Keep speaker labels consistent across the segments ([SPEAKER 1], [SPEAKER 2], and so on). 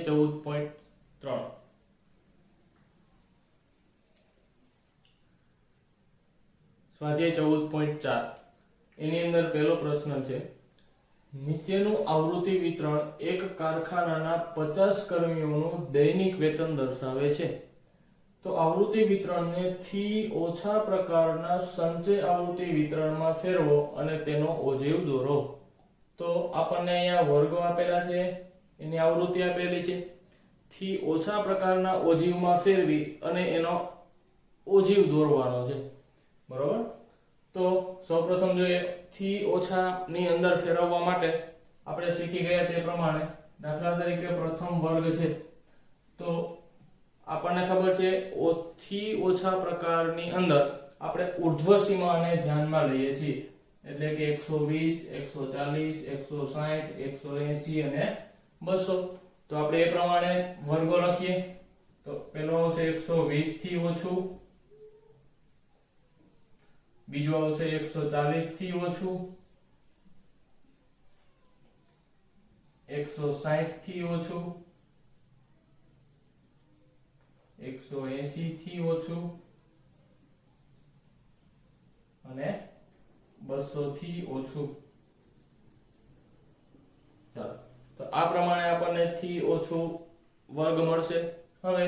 [SPEAKER 1] 14.3 સ્વાધ્યાય 14.4 એની અંદર પહેલો પ્રશ્ન છે નીચેનું આવૃત્તિ વિતરણ એક કારખાનાના 50 કર્મીઓનું દૈનિક વેતન દર્શાવે છે તો આવૃત્તિ વિતરણને થી ઓછા પ્રકારના સંચય આવૃત્તિ વિતરણમાં ફેરવો અને તેનો ઓજીવ દોરો તો આપણને અહીંયા વર્ગો આપેલા છે એની આવૃત્તિ આપેલી છે થી ઓછા પ્રકારના ઓજીવમાં ફેરવી અને એનો ઓજીવ દોરવાનો છે બરોબર તો સૌપ્રથમ જોઈએ થી ઓછા ની અંદર ફેરવવા માટે આપણે શીખી ગયા તે પ્રમાણે દાખલા તરીકે પ્રથમ વર્ગ છે તો આપણને ખબર છે થી ઓછા પ્રકારની અંદર આપણે ઉર્ધ્વ સીમાને ધ્યાનમાં લઈએ છીએ એટલે કે 120 140 160 180 અને 200 તો આપણે એ પ્રમાણે વર્ગો લખીએ તો પહેલો આવશે 120 થી ઓછું બીજું આવશે 140 થી ઓછું 160 થી ઓછું 180 થી ઓછું અને 200 થી ઓછું ચાલો તો આ પ્રમાણે આપણને થી ઓછું વર્ગ મળશે હવે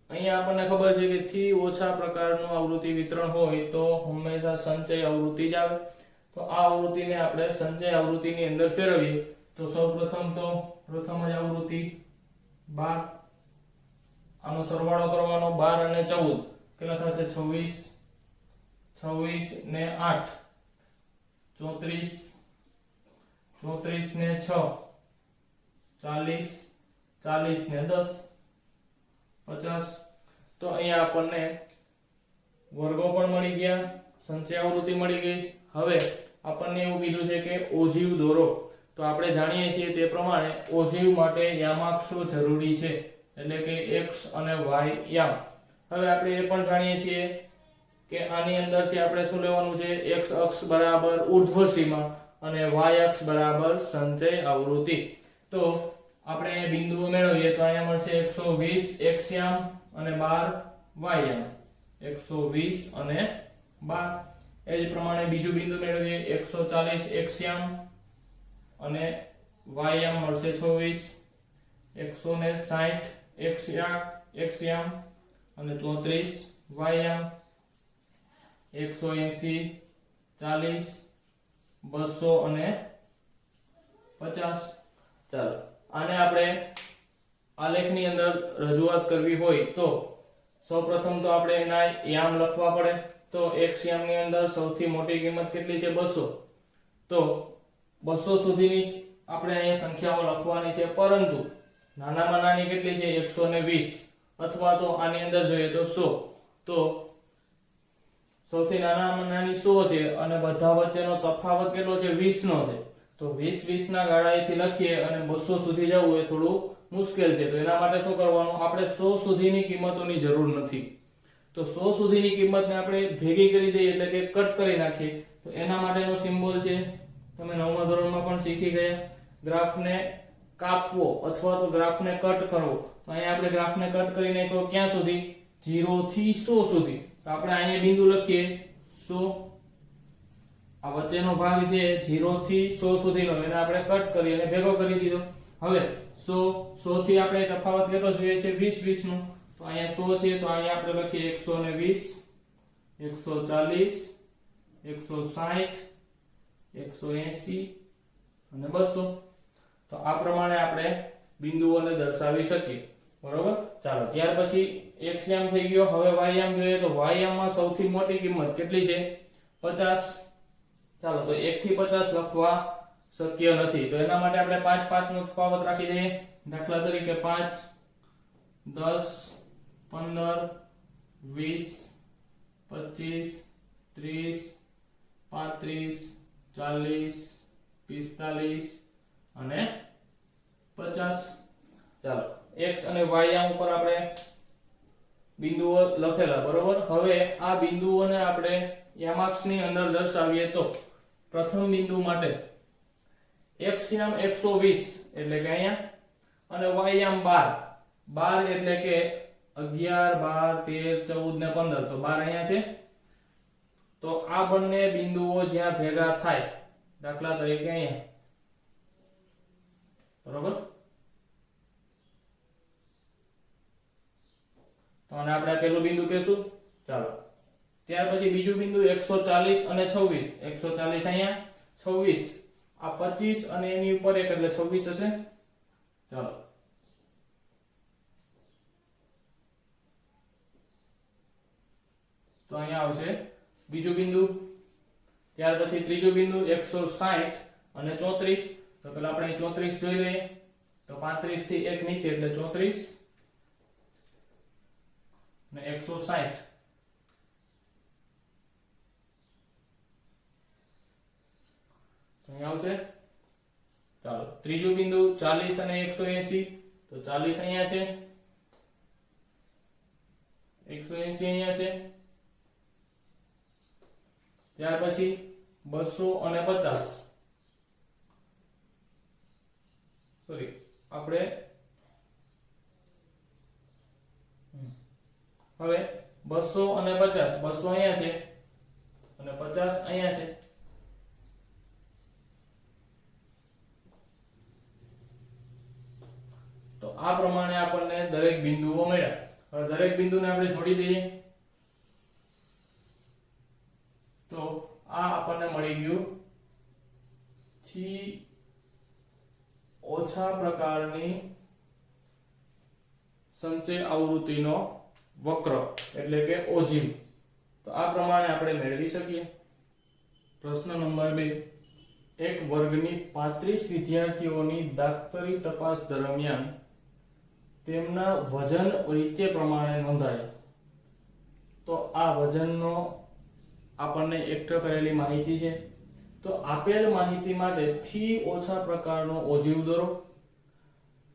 [SPEAKER 1] અહીંયા આપણને ખબર છે કે થી ઓછા પ્રકારનું આવૃત્તિ વિતરણ હોય તો હંમેશા સંચય આવૃત્તિ જ આવે તો આ આવૃત્તિને આપણે સંચય આવૃત્તિની અંદર ફેરવીએ તો સૌપ્રથમ તો પ્રથમ જ આવૃત્તિ 12 આનો સરવાળો કરવાનો 12 અને 14 કેટલા થશે 26 ને 8 34 ને 6 40 ને 10 50 તો અહીંયા આપણને વર્ગો પણ મળી ગયા સંચય આવૃત્તિ મળી ગઈ હવે આપણને એવું કીધું છે કે ઓજીવ દોરો તો આપણે જાણીએ છીએ તે પ્રમાણે ઓજીવ માટે યામાક્ષો જરૂરી છે એટલે કે x અને y યામ હવે આપણે એ પણ જાણીએ છીએ કે આની અંદરથી આપણે શું લેવાનું છે x અક્ષ બરાબર ઉર્ધ્વ સીમા અને y અક્ષ બરાબર સંચય આવૃત્તિ તો આપણે બિંદુઓ મેળવીએ તો અહીંયા મળશે 120 x યામ અને 12 y યામ 120 અને 12 એ જ પ્રમાણે બીજું બિંદુ મેળવીએ 140 x યામ અને y યામ મળશે 26 160 x યામ અને 34 y યામ 180 40 200 અને 50 ચાલો આને આપણે આલેખની અંદર રજૂઆત કરવી હોય તો સૌપ્રથમ તો આપણે એના યામ લખવા પડે તો x યામની અંદર સૌથી મોટી કિંમત કેટલી છે 200 તો 200 સુધીની આપણે અહીંયા સંખ્યાઓ લખવાની છે પરંતુ નાનામાં નાની કેટલી છે 120 અથવા તો આની અંદર જોઈએ તો 100 તો સૌથી નાનામાં નાની 100 છે અને બધા વચ્ચેનો તફાવત કેટલો છે 20 નો છે તો 20 ના ગાળાએથી લખીએ અને 200 સુધી જવું એ થોડું મુશ્કેલ છે તો એના માટે શું કરવાનું આપણે 100 સુધીની કિંમતોની જરૂર નથી તો 100 સુધીની કિંમતને આપણે ભેગી કરી દઈએ એટલે કે કટ કરી નાખીએ તો એના માટેનો સિમ્બોલ છે તમે 9મા ધોરણમાં પણ શીખી ગયા ગ્રાફને કાપવો અથવા તો ગ્રાફને કટ કરવો તો અહીંયા આપણે ગ્રાફને કટ કરી નાખ્યો ક્યાં સુધી 0 થી 100 સુધી તો આપણે અહીંયા બિંદુ લખીએ 100 આ વચ્ચેનો ભાગ છે 0 થી 100 સુધીનો એને આપણે કટ કરી અને ભેગો કરી દીધો હવે 100 થી આપણે તફાવત કેટલો જોઈએ છે 20 નો તો અહીંયા 100 છે તો અહીંયા આપણે લખીએ 120 140 160 180 અને 200 તો આ પ્રમાણે આપણે બિંદુઓને દર્શાવી શકીએ બરોબર ચાલો ત્યાર પછી x યામ થઈ ગયો હવે y યામ જોઈએ તો y યામમાં સૌથી મોટી કિંમત કેટલી છે 50 ચાલો તો 1 થી 50 લખવા શક્ય નથી તો એના માટે આપણે 5 નો તફાવત રાખી દઈએ દાખલા તરીકે 5 10 15 20 25 30 35 40 45 અને 50 ચાલો x અને y યામ ઉપર આપણે બિંદુઓ લખેલા બરોબર હવે આ બિંદુઓને આપણે યામાક્ષની અંદર દર્શાવીએ તો પ્રથમ બિંદુ માટે x યામ 120 એટલે કે અહીંયા અને વાયામ 12 12 એટલે કે 11 12 13 14 ને 15 તો 12 અહીંયા છે તો આ બંને બિંદુઓ જ્યાં ભેગા થાય દાખલા તરીકે અહીંયા બરોબર તો આને આપણે પેલું બિંદુ કહેશું ચાલો ત્યાર પછી બીજું બિંદુ 140 અને 26 140 અહીંયા 26 આ 25 અને એની ઉપર એક એટલે 26 હશે ચાલો તો અહીંયા આવશે બીજું બિંદુ ત્યાર પછી ત્રીજું બિંદુ 160 અને 34 તો પેલા આપણે 34 જોઈ લઈએ તો 35 થી એક નીચે એટલે 34 અને 160 તો અહીંયા આવશે ચાલો ત્રીજું બિંદુ 40 અને 180 તો 40 અહીંયા છે 180 અહીંયા છે ત્યાર પછી 200 અને 50 સોરી આપણે હવે 200 અને 50 200 અહીંયા છે અને 50 અહીંયા છે તો આ પ્રમાણે આપણને દરેક બિંદુઓ મળ્યા હવે દરેક બિંદુને આપણે જોડી દઈએ તો આ આપણને મળી ગયું થી ઓછા પ્રકારની સંચય આવૃત્તિનો વક્ર એટલે કે ઓજીવ તો આ પ્રમાણે આપણે મેળવી શકીએ પ્રશ્ન નંબર 2 એક વર્ગની 35 વિદ્યાર્થીઓની દાખતરી તપાસ દરમિયાન તેમના વજન નીચે પ્રમાણે નોંધાયા તો આ વજનનો આપણને એકઠો કરેલી માહિતી છે તો આપેલ માહિતી માટે થી ઓછા પ્રકારનો ઓજીવ દોરો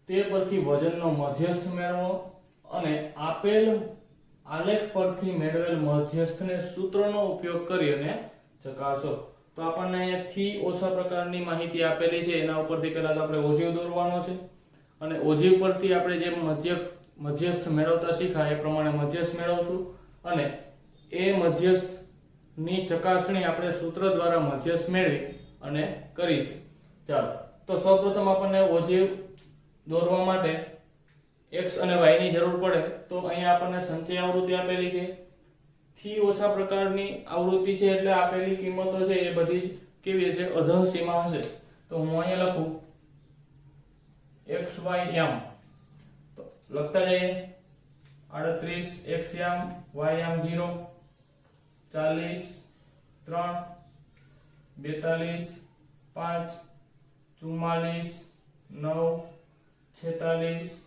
[SPEAKER 1] તે પરથી વજનનો મધ્યસ્થ મેળવો અને આપેલ આલેખ પરથી મેળવેલ મધ્યસ્થને સૂત્રનો ઉપયોગ કરીને ચકાસો તો આપણને અહીંયા થી ઓછા પ્રકારની માહિતી આપેલી છે એના ઉપરથી પહેલા તો આપણે ઓજીવ દોરવાનો છે અને ઓજીવ પરથી આપણે જે મધ્યસ્થ મેળવતા શીખ્યા એ પ્રમાણે મધ્યસ્થ મેળવશું અને એ મધ્યસ્થ ની ચકાસણી આપણે સૂત્ર દ્વારા મધ્યસ્થ મેળવી અને કરીશું ચાલો તો સૌપ્રથમ આપણને ઓજીવ દોરવા માટે x અને y ની જરૂર પડે તો અહીંયા આપણને સંચય આવૃત્તિ આપેલી છે થી ઓછા પ્રકારની આવૃત્તિ છે એટલે આપેલી કિંમતો છે એ બધી કેવી હશે અધમ સીમા હશે તો હું અહીંયા લખું x y m તો લખતા જઈએ 38 x m y m 0 40 3 42 5 44 9 46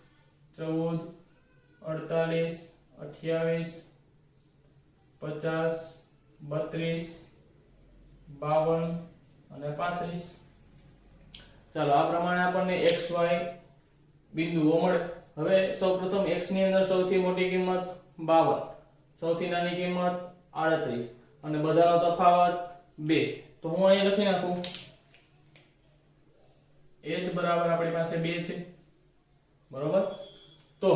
[SPEAKER 1] 14 48 28 50 32 52 અને 35 ચાલો આ પ્રમાણે આપણને x y બિંદુઓ મળે હવે સૌપ્રથમ x ની અંદર સૌથી મોટી કિંમત 52 સૌથી નાની કિંમત 38 અને બધાનો તફાવત 2 તો હું અહીં લખી નાખું h બરાબર આપણી પાસે 2 છે બરોબર તો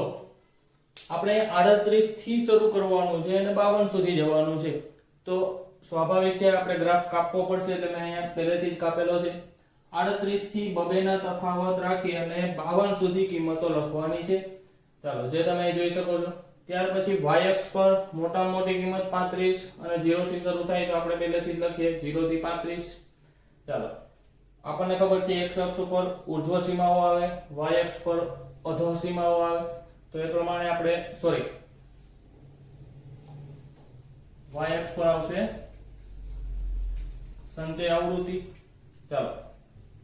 [SPEAKER 1] આપણે 38 થી શરૂ કરવાનું છે અને 52 સુધી જવાનું છે તો સ્વાભાવિક છે આપણે ગ્રાફ કાપવો પડશે એટલે મેં અહીંયા પહેલેથી જ કાપેલો છે 38 થી બબેના તફાવત રાખી અને 52 સુધી કિંમતો લખવાની છે ચાલો જે તમે જોઈ શકો છો ત્યાર પછી y અક્ષ પર મોટામાં મોટી કિંમત 35 અને 0 થી શરૂ થાય તો આપણે પહેલેથી જ લખીએ 0 થી 35 ચાલો આપણને ખબર છે x અક્ષ ઉપર ઊર્ધ્વ સીમાઓ આવે y અક્ષ પર અધો સીમાઓ આવે તો એ પ્રમાણે આપણે y અક્ષ પર આવશે સંચય આવૃત્તિ ચાલો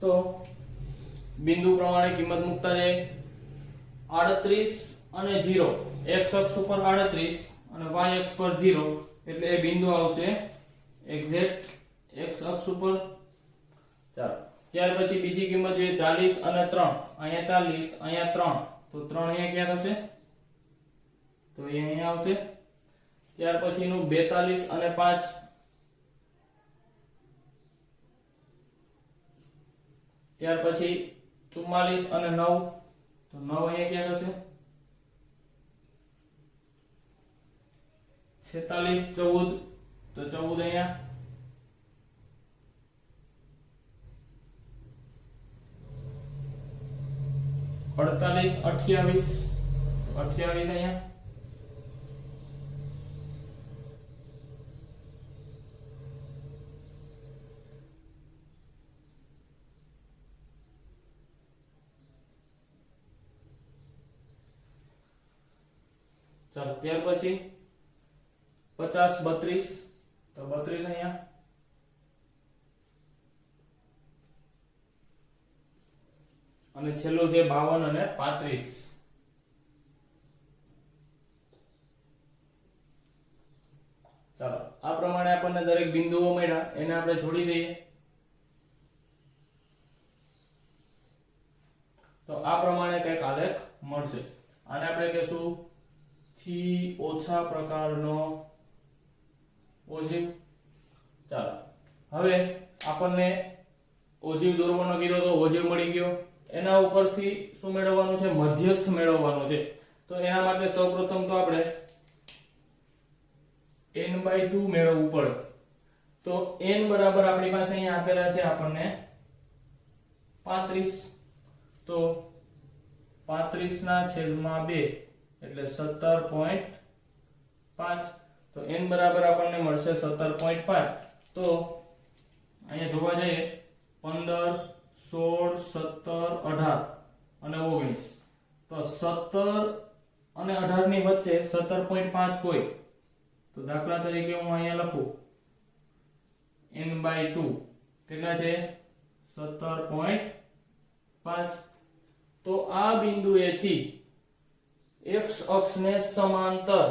[SPEAKER 1] તો બિંદુ પ્રમાણે કિંમત મૂકતા જાય 38 અને 0 x અક્ષ ઉપર 38 અને y અક્ષ પર 0 એટલે એ બિંદુ આવશે એક્ઝેક્ટ x અક્ષ ઉપર ચાલો ત્યાર પછી બીજી કિંમત જોઈએ 40 અને 3 અહીંયા 40 અહીંયા 3 તો 3 અહીંયા ક્યાં હશે તો એ અહીંયા આવશે ત્યાર પછીનું 42 અને 5 ત્યાર પછી 44 અને 9 તો તો 9 અહીંયા ક્યાં હશે? 46 14 તો 14 અહીંયા, 48 28 28 અહીંયા, ચાલો ત્યાર પછી 50 32 તો 32 અહીંયા, અને છેલ્લું છે 52 અને 35. ચાલો આ પ્રમાણે આપણને દરેક બિંદુઓ મળ્યા, એને આપણે જોડી દઈએ. તો આ પ્રમાણે કંઈક આલેખ મળશે. આને આપણે કહેશું થી ઓછા પ્રકારનો ઓજીવ. ચાલો હવે આપણને ઓજીવ દોરવાનો કીધો તો ઓજીવ મળી ગયો. એના ઉપરથી શું મેળવવાનું છે? મધ્યસ્થ મેળવવાનું છે. તો એના માટે સૌપ્રથમ તો આપણે n/2 મેળવવું પડે. તો n બરાબર આપણી પાસે અહીંયા આપેલા છે આપણને 35. તો 35 ના છેદમાં 2 એટલે 17.5. તો n બરાબર આપણને મળશે 17.5. તો અહીંયા જોવા જઈએ 15 16 17 18 અને 19. તો 17 અને 18 ની વચ્ચે 17.5 હોય તો દાખલા તરીકે હું અહીંયા લખું n/2 કેટલા છે? 17.5. તો આ બિંદુએથી x અક્ષને સમાંતર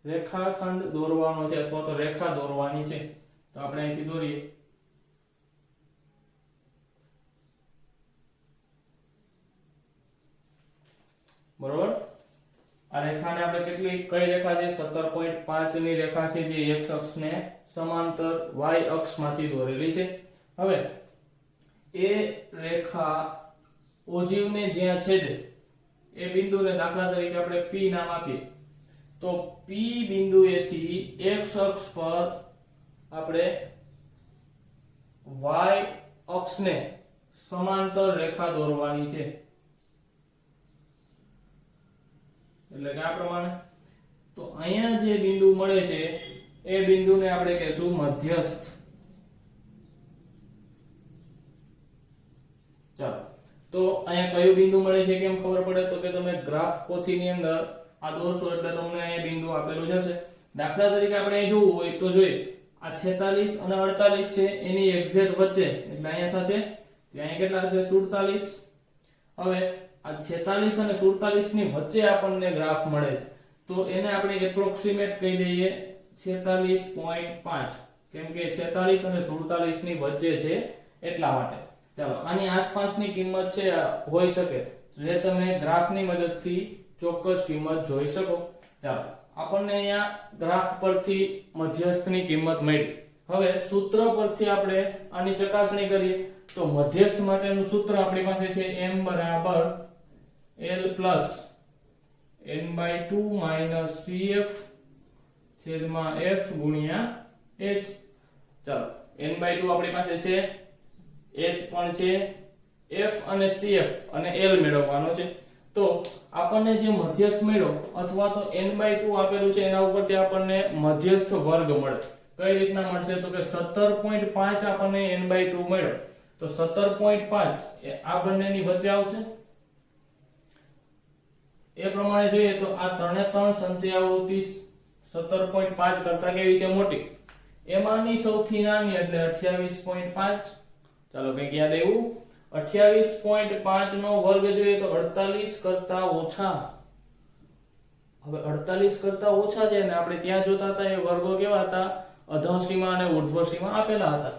[SPEAKER 1] રેખાખંડ દોરવાનો છે અથવા તો રેખા દોરવાની છે. તો આપણે અહીંથી દોરીએ. બરોબર, આ રેખાને આપણે કઈ રેખા છે? 17.5 ની રેખા છે જે x અક્ષને સમાંતર y અક્ષમાંથી દોરેલી છે. હવે એ રેખા ઓજીવને જ્યાં છેદે એ બિંદુને દાખલા તરીકે આપણે P નામ આપીએ. તો P બિંદુએથી x અક્ષ પર આપણે y અક્ષને સમાંતર રેખા દોરવાની છે. એટલે કે આ પ્રમાણે. તો અહીંયા જે બિંદુ મળે છે એ બિંદુને આપણે કહેશું મધ્યસ્થ. ચાલો તો અહીંયા કયું બિંદુ મળે છે કેમ ખબર પડે? તો કે તમે ગ્રાફ પોથીની અંદર આ દોરશો એટલે તમને અહીંયા બિંદુ આપેલું જ હશે. દાખલા તરીકે આપણે અહીં જોવું હોય તો જોઈએ, આ 46 અને 48 છે એની એક્ઝેક્ટ વચ્ચે એટલે અહીંયા થશે, ત્યાં કેટલા હશે? 47. હવે આ 46 અને 47 ની વચ્ચે આપણને ગ્રાફ મળે છે તો એને આપણે એપ્રોક્સિમેટ કહી દઈએ 46.5, કેમ કે 46 અને 47 ની વચ્ચે છે એટલા માટે. ચાલો આની આસપાસની કિંમત છે હોઈ શકે જે તમે ગ્રાફની મદદથી ચોક્કસ કિંમત જોઈ શકો. ચાલો આપણને અહીંયા ગ્રાફ પરથી મધ્યસ્થની કિંમત મળી. હવે સૂત્ર પરથી આપણે આની ચકાસણી કરીએ તો મધ્યસ્થ માટેનું સૂત્ર આપણી પાસે છે m બરાબર l plus n/2 minus cf છેદમાં f ગુણ્યા h. ચાલો n/2 આપણી પાસે છે, h પણ છે, f અને cf અને l મેળવવાનો છે. તો આપણને જે મધ્યસ્થ મળ્યો અથવા તો n/2 આપેલું છે એના ઉપરથી આપણને મધ્યસ્થ વર્ગ મળે. કઈ રીતના મળશે? તો કે 17.5 આપણને n/2 મળ્યો તો 17.5 એ આ બંનેની વચ્ચે આવશે. એ પ્રમાણે જોઈએ તો આ 3 સંચય આવૃત્તિ 17.5 કરતા કેવી છે? મોટી. એમાંની સૌથી નાની એટલે 28.5. ચાલો કંઈક યાદ આવ્યું? 28.5 નો વર્ગ જોઈએ તો 48 કરતા ઓછા. હવે 48 કરતા ઓછા છે ને આપણે ત્યાં જોતા હતા એ વર્ગો કેવા હતા? અધઃસીમા અને ઉર્ધ્વસીમા આપેલા હતા.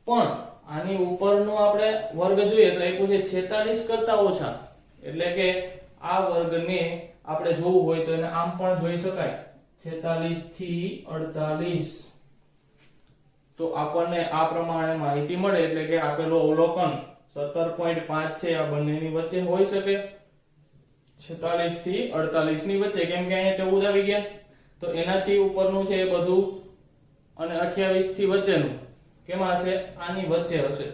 [SPEAKER 1] પણ આની ઉપરનો આપણે વર્ગ જોઈએ તો આપ્યું છે 46 કરતા ઓછા, એટલે કે આ વર્ગને આપણે જોવું હોય તો એને આમ પણ જોઈ શકાય 46 થી 48. તો આપણને આ પ્રમાણે માહિતી મળે એટલે કે આપેલો અવલોકન 17.5 છે આ બંનેની વચ્ચે હોઈ શકે. 46 થી 48 ની વચ્ચે, કેમ કે અહીંયા 14 આવી ગયા, તો એનાથી ઉપરનું છે એ બધું અને 28 થી વચ્ચેનું કેમાં હશે? આની વચ્ચે હશે.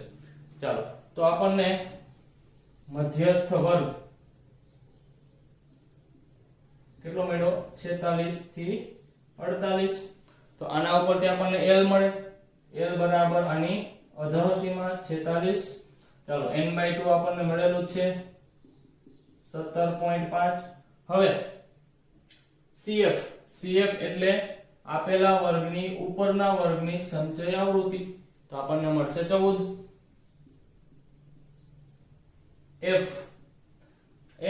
[SPEAKER 1] ચાલો, તો આપણને મધ્યસ્થ વર્ગ કેટલો મળ્યો? 46 થી 48. તો આના ઉપરથી આપણને L મળે. L બરાબર આની અધઃ સીમા 46. ચાલો, n/2 આપણને મળેલું છે 17.5. હવે CF એટલે આપેલા વર્ગની ઉપરના વર્ગની સંચય આવૃત્તિ, તો આપણને મળશે 14.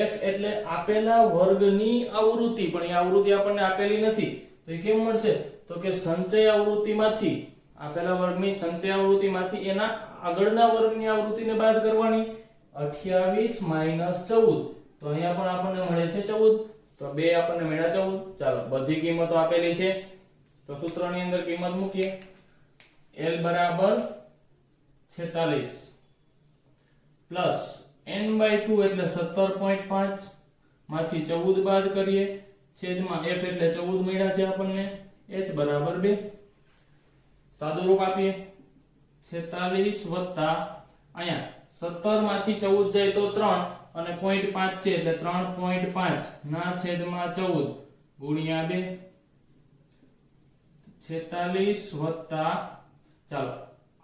[SPEAKER 1] F એટલે આપેલા વર્ગની આવૃત્તિ, પણ એ આવૃત્તિ આપણને આપેલી નથી, તો એ કેમ મળશે? તો કે સંચય આવૃત્તિમાંથી, આપેલા વર્ગની સંચય આવૃત્તિમાંથી એના આગળના વર્ગની આવૃત્તિને બાદ કરવાની. 28 - 14, તો અહીંયા પણ આપણને મળે છે 14. તો બે આપણને મળ્યા 14. ચાલો, બધી કિંમતો આપેલી છે, તો સૂત્રની અંદર કિંમત મૂકીએ. L બરાબર 46 પ્લસ n/2 એટલે 17.5 માંથી 14 બાદ કરીએ, છેદમાં f એટલે 14 મળ્યા છે આપણને, h બરાબર 2. સાદું રૂપ આપીએ. 46 વત્તા અહીંયા 17 માંથી 14 જાય તો 3 અને 0.5 છે એટલે 3.5 ના છેદમાં 14 ગુણ્યા 2. 46 વત્તા, ચાલો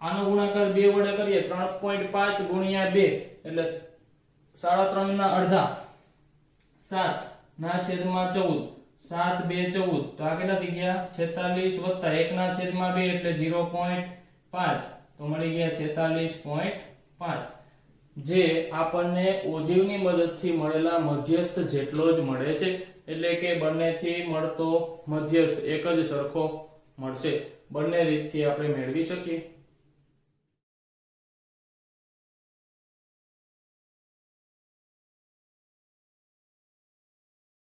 [SPEAKER 1] આનો ગુણાકાર 2 વડે કરીએ, 3.5 ગુણ્યા 2 એટલે 3.5 ના અડધા 7 ના છેદમાં 14, 7 2 14, તો આ કેટલા થઈ ગયા? 46 વત્તા 1 ના છેદમાં 2 એટલે 0.5, તો મળી ગયા 46.5, જે આપણને ઓજીવની મદદથી મળેલા મધ્યસ્થ જેટલો જ મળે છે. એટલે કે બંનેથી મળતો મધ્યસ્થ એક જ સરખો મળશે. બંને રીતથી આપણે મેળવી શકીએ.